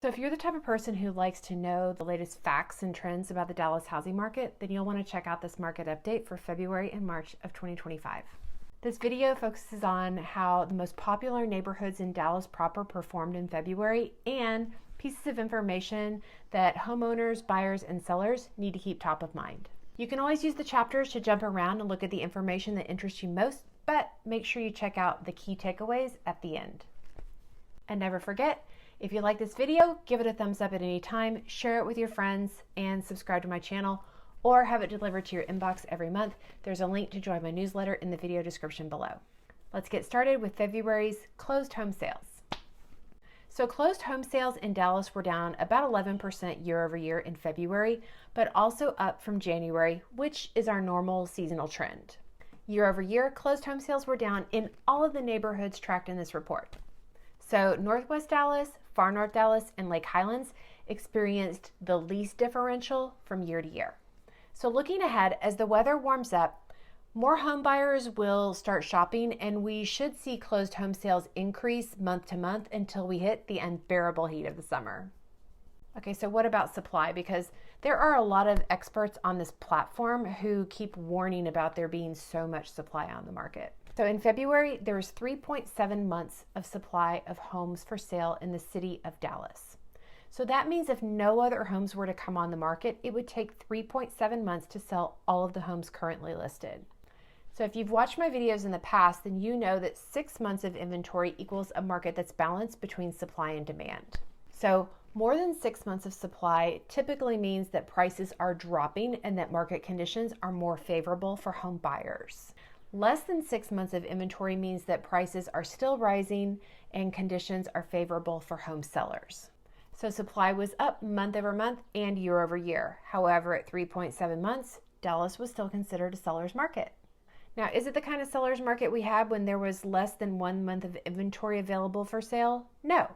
So if you're the type of person who likes to know the latest facts and trends about the Dallas housing market, then you'll want to check out this market update for February and March of 2025. This video focuses on how the most popular neighborhoods in Dallas proper performed in February and pieces of information that homeowners, buyers, and sellers need to keep top of mind. You can always use the chapters to jump around and look at the information that interests you most, but make sure you check out the key takeaways at the end. And never forget, if you like this video, give it a thumbs up at any time, share it with your friends, and subscribe to my channel, or have it delivered to your inbox every month. There's a link to join my newsletter in the video description below. Let's get started with February's closed home sales. So closed home sales in Dallas were down about 11% year over year in February, but also up from January, which is our normal seasonal trend. Year over year, closed home sales were down in all of the neighborhoods tracked in this report. So Northwest Dallas, Far North Dallas, and Lake Highlands experienced the least differential from year to year. So looking ahead, as the weather warms up, more home buyers will start shopping, and we should see closed home sales increase month to month until we hit the unbearable heat of the summer. Okay, so what about supply? Because there are a lot of experts on this platform who keep warning about there being so much supply on the market. So in February, there was 3.7 months of supply of homes for sale in the city of Dallas. So that means if no other homes were to come on the market, it would take 3.7 months to sell all of the homes currently listed. So if you've watched my videos in the past, then you know that 6 months of inventory equals a market that's balanced between supply and demand. So more than 6 months of supply typically means that prices are dropping and that market conditions are more favorable for home buyers. Less than 6 months of inventory means that prices are still rising and conditions are favorable for home sellers. So supply was up month over month and year over year. However, at 3.7 months, Dallas was still considered a seller's market. Now, is it the kind of seller's market we had when there was less than 1 month of inventory available for sale? No.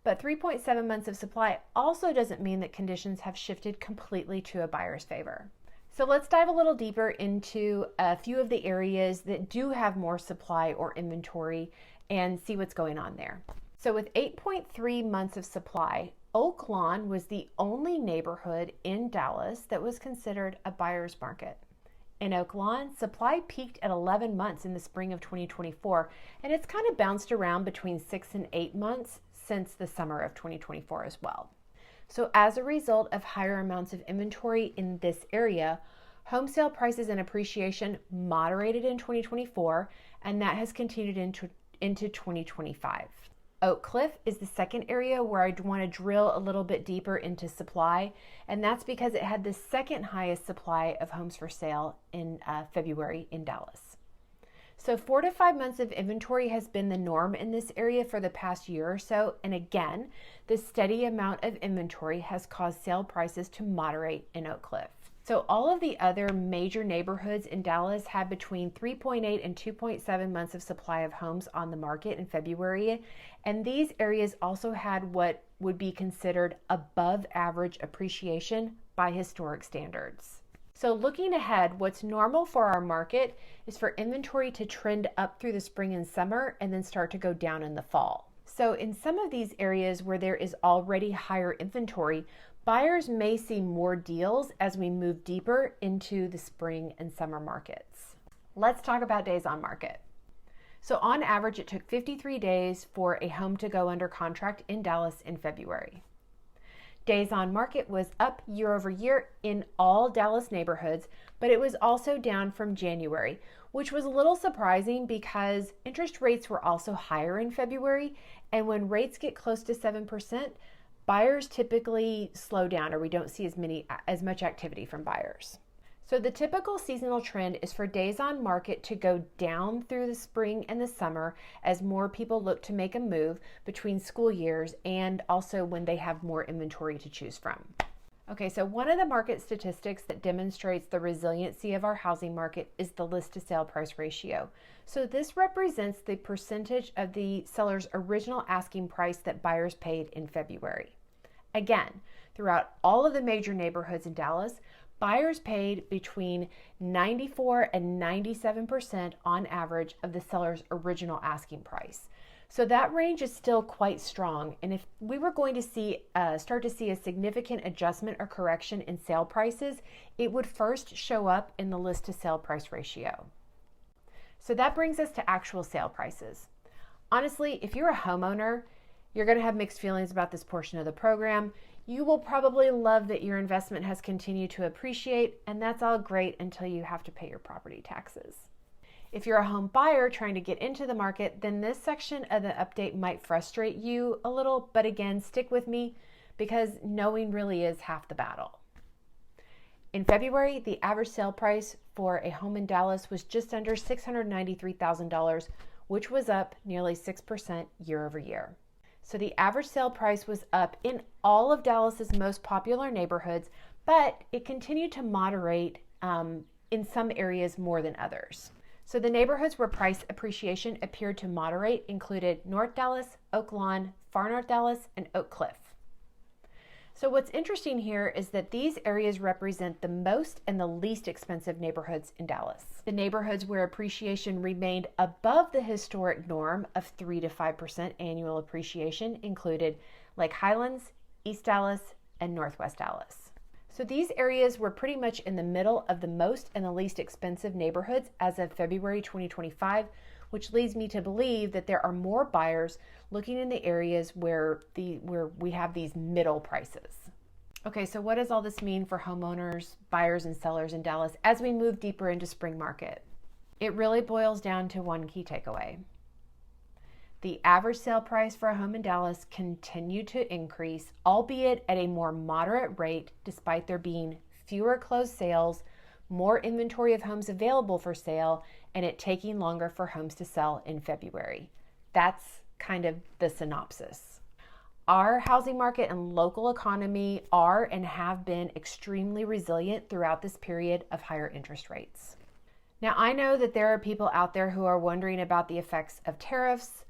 But 3.7 months of supply also doesn't mean that conditions have shifted completely to a buyer's favor. So let's dive a little deeper into a few of the areas that do have more supply or inventory and see what's going on there. So with 8.3 months of supply, Oak Lawn was the only neighborhood in Dallas that was considered a buyer's market. In Oak Lawn, supply peaked at 11 months in the spring of 2024, and it's kind of bounced around between 6 and 8 months since the summer of 2024 as well. So as a result of higher amounts of inventory in this area, home sale prices and appreciation moderated in 2024, and that has continued into 2025. Oak Cliff is the second area where I'd want to drill a little bit deeper into supply, and that's because it had the second highest supply of homes for sale in February in Dallas. So 4 to 5 months of inventory has been the norm in this area for the past year or so, and again, the steady amount of inventory has caused sale prices to moderate in Oak Cliff. So all of the other major neighborhoods in Dallas had between 3.8 and 2.7 months of supply of homes on the market in February, and these areas also had what would be considered above average appreciation by historic standards. So looking ahead, what's normal for our market is for inventory to trend up through the spring and summer and then start to go down in the fall. So in some of these areas where there is already higher inventory, buyers may see more deals as we move deeper into the spring and summer markets. Let's talk about days on market. So on average, it took 53 days for a home to go under contract in Dallas in February. Days on market was up year over year in all Dallas neighborhoods, but it was also down from January, which was a little surprising because interest rates were also higher in February, and when rates get close to 7%, buyers typically slow down, or we don't see as much activity from buyers. So the typical seasonal trend is for days on market to go down through the spring and the summer as more people look to make a move between school years and also when they have more inventory to choose from. Okay, so one of the market statistics that demonstrates the resiliency of our housing market is the list to sale price ratio. So this represents the percentage of the seller's original asking price that buyers paid in February. Again, throughout all of the major neighborhoods in Dallas, buyers paid between 94 and 97% on average of the seller's original asking price. So that range is still quite strong. And if we were going to start to see a significant adjustment or correction in sale prices, it would first show up in the list to sale price ratio. So that brings us to actual sale prices. Honestly, if you're a homeowner, you're going to have mixed feelings about this portion of the program. You will probably love that your investment has continued to appreciate, and that's all great until you have to pay your property taxes. If you're a home buyer trying to get into the market, then this section of the update might frustrate you a little, but again, stick with me because knowing really is half the battle. In February, the average sale price for a home in Dallas was just under $693,000, which was up nearly 6% year over year. So the average sale price was up in all of Dallas's most popular neighborhoods, but it continued to moderate in some areas more than others. So the neighborhoods where price appreciation appeared to moderate included North Dallas, Oak Lawn, Far North Dallas, and Oak Cliff. So what's interesting here is that these areas represent the most and the least expensive neighborhoods in Dallas. The neighborhoods where appreciation remained above the historic norm of 3 to 5% annual appreciation included Lake Highlands, East Dallas, and Northwest Dallas. So these areas were pretty much in the middle of the most and the least expensive neighborhoods as of February 2025, which leads me to believe that there are more buyers looking in the areas where we have these middle prices. Okay, so what does all this mean for homeowners, buyers, and sellers in Dallas as we move deeper into spring market? It really boils down to one key takeaway. The average sale price for a home in Dallas continued to increase, albeit at a more moderate rate, despite there being fewer closed sales, more inventory of homes available for sale, and it taking longer for homes to sell in February. That's kind of the synopsis. Our housing market and local economy are and have been extremely resilient throughout this period of higher interest rates. Now, I know that there are people out there who are wondering about the effects of tariffs,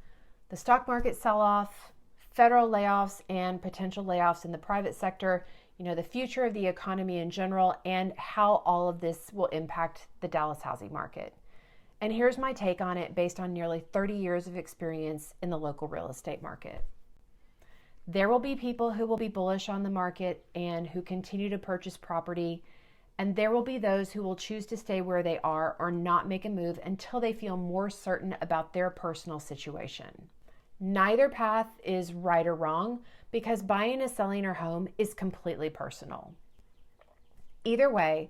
the stock market sell-off, federal layoffs, and potential layoffs in the private sector, the future of the economy in general, and how all of this will impact the Dallas housing market. And here's my take on it based on nearly 30 years of experience in the local real estate market. There will be people who will be bullish on the market and who continue to purchase property, and there will be those who will choose to stay where they are or not make a move until they feel more certain about their personal situation. Neither path is right or wrong because buying and selling your home is completely personal. Either way,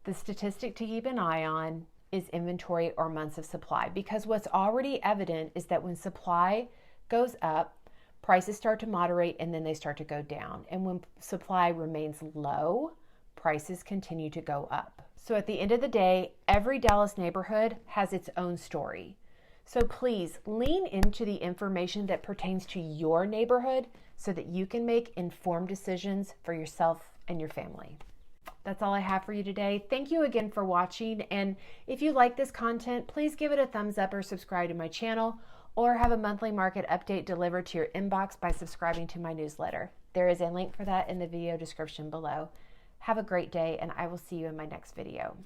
the statistic to keep an eye on is inventory or months of supply, because what's already evident is that when supply goes up, prices start to moderate and then they start to go down. And when supply remains low, prices continue to go up. So at the end of the day, every Dallas neighborhood has its own story. So please lean into the information that pertains to your neighborhood so that you can make informed decisions for yourself and your family. That's all I have for you today. Thank you again for watching. And if you like this content, please give it a thumbs up or subscribe to my channel, or have a monthly market update delivered to your inbox by subscribing to my newsletter. There is a link for that in the video description below. Have a great day, and I will see you in my next video.